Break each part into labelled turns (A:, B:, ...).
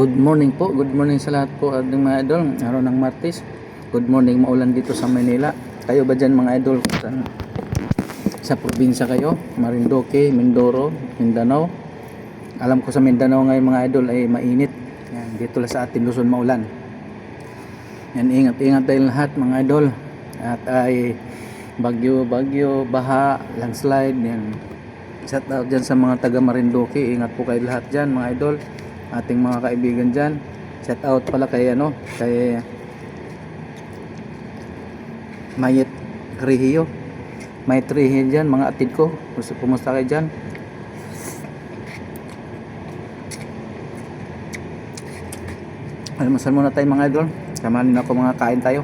A: Good morning po, good morning sa lahat po ating mga idol. Araw ng Martes. Good morning, maulan dito sa Manila. Kayo ba dyan mga idol? Sa probinsya kayo? Marinduque, Mindoro, Mindanao. Alam ko sa Mindanao ngayon mga idol ay mainit. Yan, dito lang sa ating Luzon maulan. Yan, ingat-ingat tayo lahat mga idol. At ay bagyo, baha, landslide. Yan. Shout out dyan sa mga taga Marinduque. Ingat po kayo lahat dyan mga idol. Ating mga kaibigan dyan. Shout out pala kay kay Mayet Rihiyo. Mayet Rihiyo dyan, mga atid ko. Kumusta kayo dyan? Almasal muna tayo mga idol. Samanin ako mga kain tayo.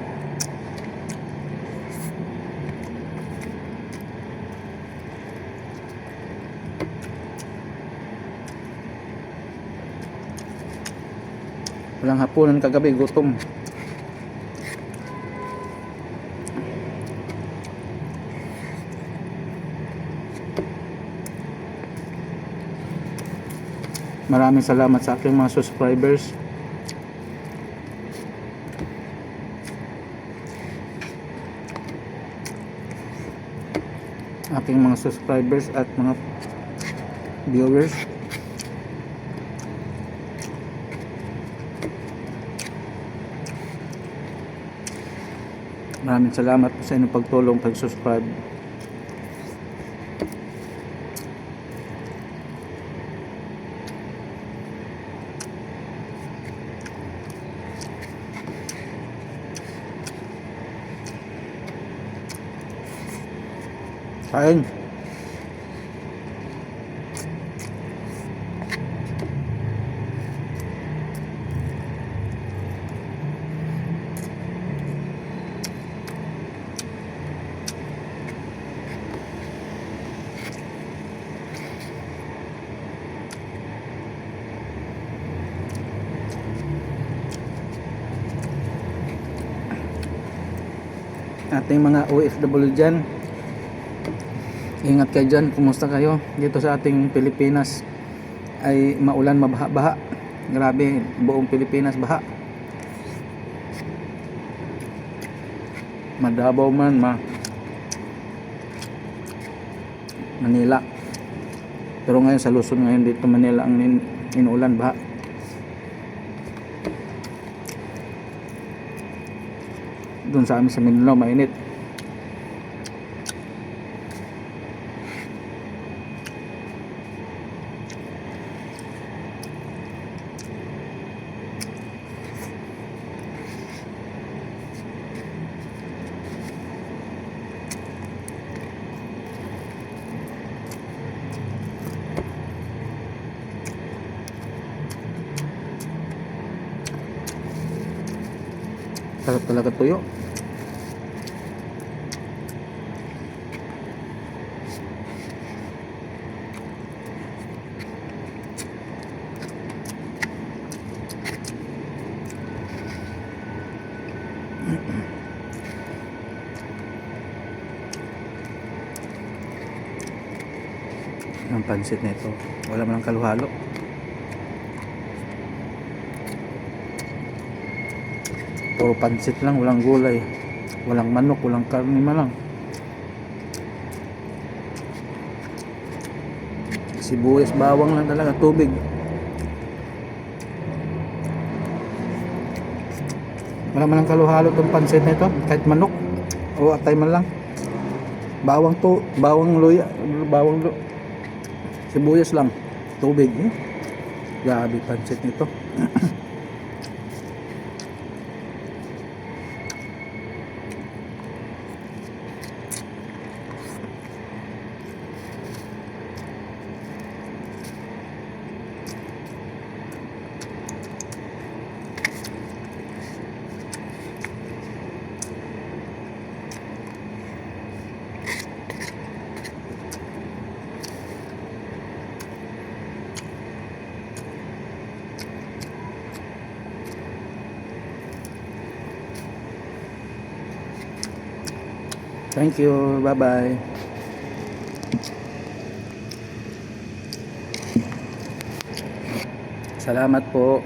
A: Walang hapunan kagabi, gutom. Maraming salamat sa aking mga subscribers. Aking mga subscribers at mga viewers. Maraming salamat po sa inyong pagtulong, pag-subscribe. Kain. Ating mga OFW dyan, ingat kayo dyan. Kumusta kayo? Dito sa ating Pilipinas ay maulan, mabaha-baha. Grabe, buong Pilipinas baha. Madabaw man, Manila. Pero ngayon sa Luzon ngayon dito Manila ang inuulan, baha. Doon sa amin sa Mindanao mainit. Sarap talaga tuyo. Ang pansit nito, wala man ang kaluhalo. Puro pansit lang, walang gulay, walang manok, walang karne man lang. Sibuyas, bawang lang talaga, tubig. Wala man ang kaluhalo tong pansit nito, kahit manok o atay man lang. Bawang luya, sibuyas lang, tubig. Grabe pansit nito. Thank you. Bye-bye. Salamat po.